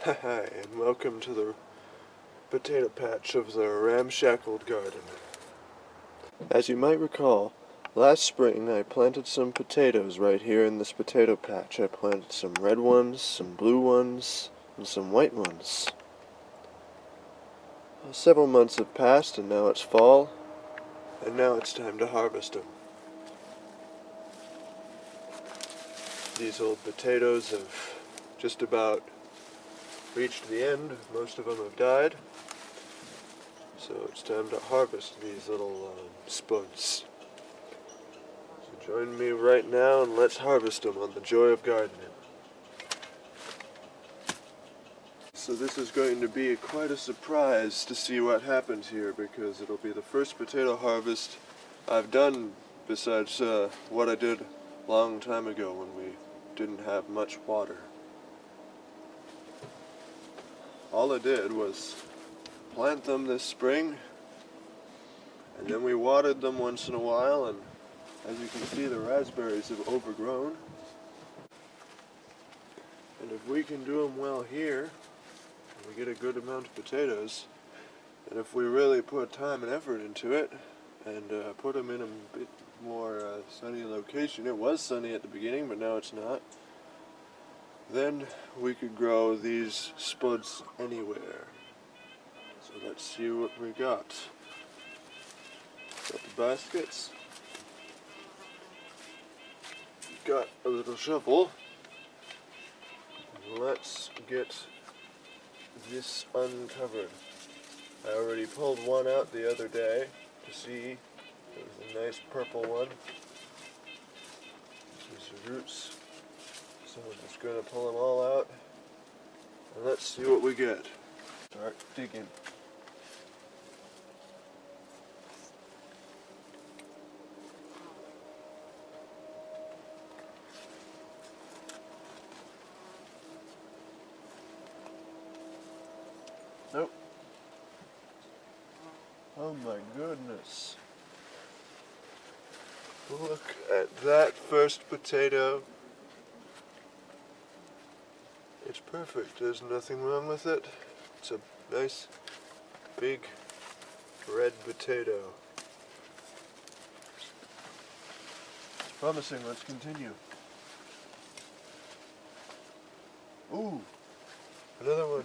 Hi, and welcome to the potato patch of the ramshackled garden. As you might recall, last spring I planted some potatoes right here in this potato patch. I planted some red ones, some blue ones, and some white ones. Well, several months have passed and now it's fall, and now it's time to harvest them. These old potatoes have just about reached the end. Most of them have died. So it's time to harvest these little spuds. So join me right now and let's harvest them on the joy of gardening. So this is going to be quite a surprise to see what happens here, because it'll be the first potato harvest I've done besides what I did a long time ago when we didn't have much water. All I did was plant them this spring, and then we watered them once in a while, and as you can see, the raspberries have overgrown. And if we can do them well here, we get a good amount of potatoes, and if we really put time and effort into it, and put them in a bit more sunny location — it was sunny at the beginning, but now it's not — then we could grow these spuds anywhere. So let's see what we got. Got the baskets. Got a little shovel. Let's get this uncovered. I already pulled one out the other day to see. It was a nice purple one. These are roots. So we're just going to pull them all out, and let's see what we get. Start digging. Nope. Oh my goodness. Look at that first potato. It's perfect. There's nothing wrong with it. It's a nice, big, red potato. It's promising. Let's continue. Ooh, another one.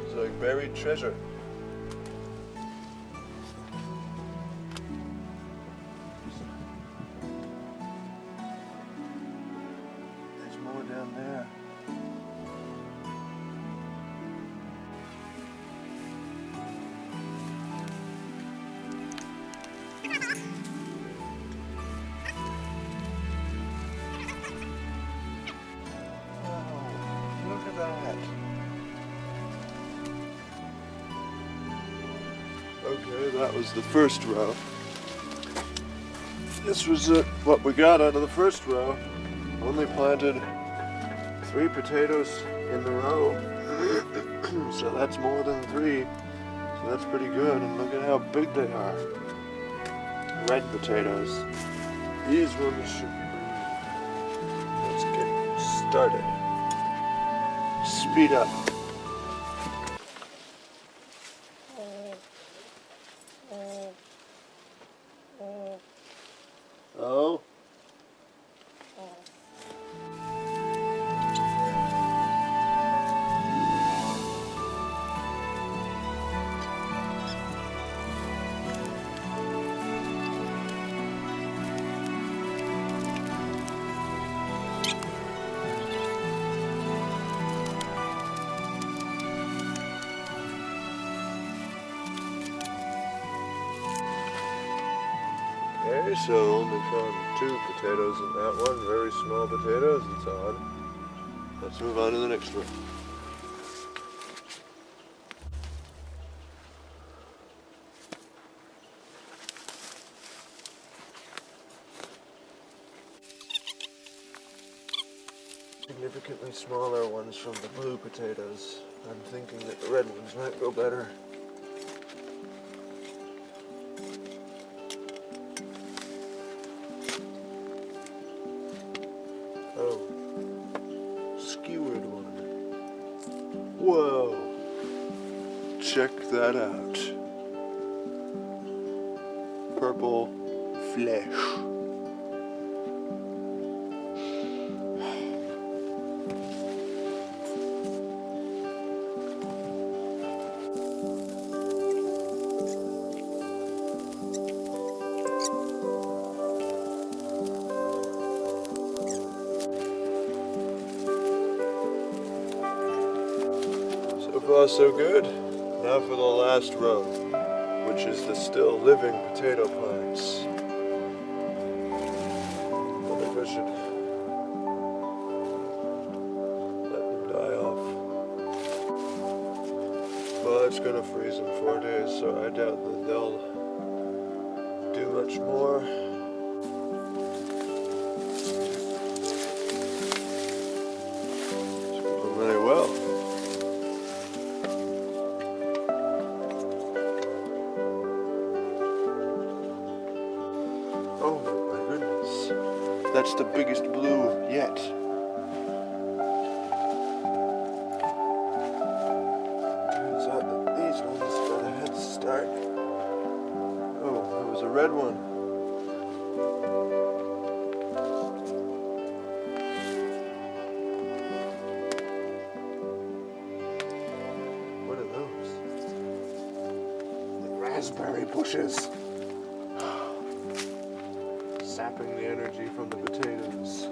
It's like buried treasure. There's more down there. Wow, look at that. Okay, that was the first row. This was what we got out of the first row. Only planted 3 potatoes in the row. So that's more than 3. So that's pretty good, and look at how big they are. Red potatoes. These ones should... Let's get started. Speed up. Oh. Okay, so only found 2 potatoes in that one. Very small potatoes. It's odd. Let's move on to the next one. significantly smaller ones from the blue potatoes. I'm thinking that the red ones might go better. Oh, skewered one. Whoa! Check that out. Purple flesh. So far so good. Now for the last row, which is the still living potato plants. I wonder if I should let them die off. Well, it's gonna freeze in 4 days, so I doubt that they'll do much more. It's going really well. Oh my goodness. That's the biggest blue yet. Turns out that these ones got a head start. Oh, there was a red one. What are those? The raspberry bushes. Sapping the energy from the potatoes.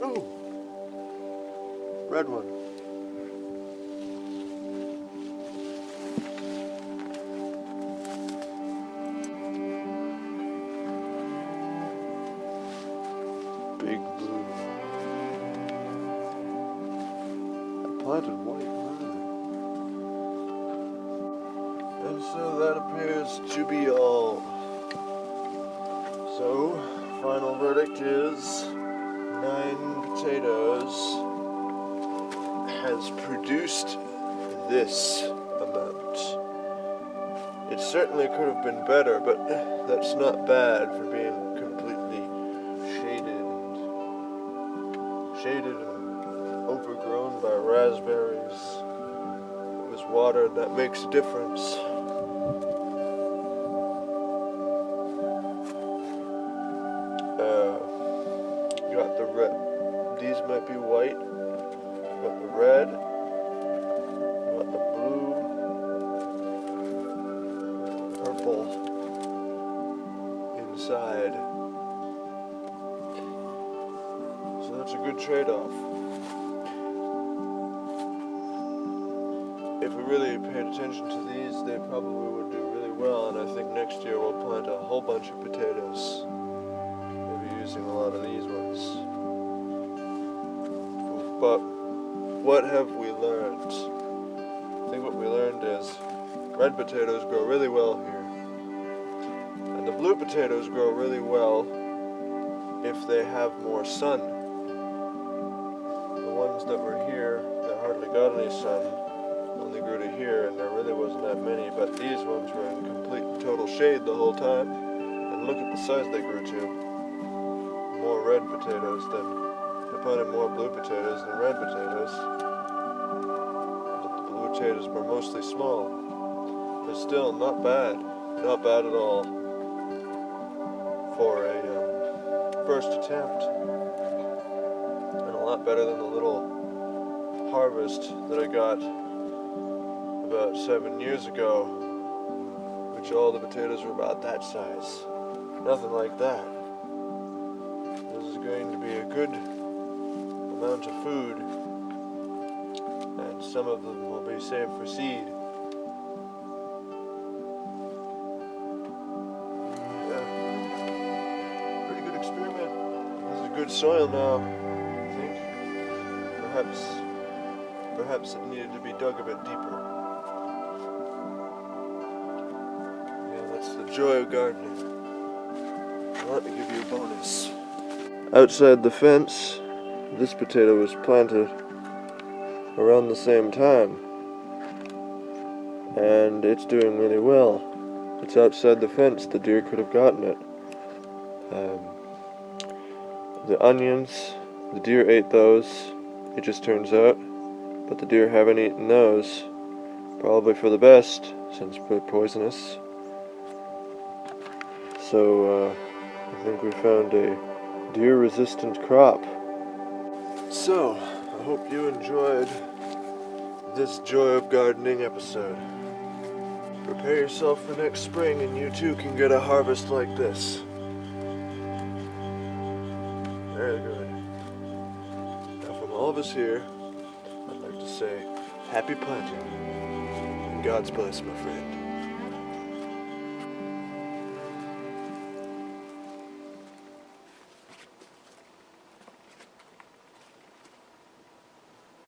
Oh, red one. Big blue. Planted white, and so that appears to be all. So, final verdict is 9 potatoes has produced this amount. It certainly could have been better, but that's not bad for being completely shaded and overgrown by raspberries. It was watered, that makes a difference. Got the red. These might be white. Got the red. Got the blue. Purple inside. So that's a good trade-off. If we really paid attention to these, they probably would do really well, and I think next year we'll plant a whole bunch of potatoes. Maybe using a lot of these ones. But what have we learned? I think what we learned is red potatoes grow really well here. And the blue potatoes grow really well if they have more sun. The ones that were here that hardly got any sun only grew to here, and there really wasn't that many, but these ones were in complete and total shade the whole time, and look at the size they grew to. More red potatoes than, I planted more blue potatoes than red potatoes, but the blue potatoes were mostly small, but still not bad at all for a first attempt, and a lot better than the little harvest that I got about 7 years ago, which all the potatoes were about that size. Nothing like that. This is going to be a good amount of food, and some of them will be saved for seed. Yeah, pretty good experiment. This is good soil now, I think. Perhaps it needed to be dug a bit deeper. joy of gardening. Let me give you a bonus. Outside the fence, this potato was planted around the same time, and it's doing really well. It's outside the fence, the deer could have gotten it. The onions, the deer ate those, it just turns out, but the deer haven't eaten those, probably for the best, since they're poisonous. So, I think we found a deer-resistant crop. So, I hope you enjoyed this Joy of Gardening episode. Prepare yourself for next spring and you too can get a harvest like this. Very good. Now from all of us here, I'd like to say, happy planting, and God's bless, my friend.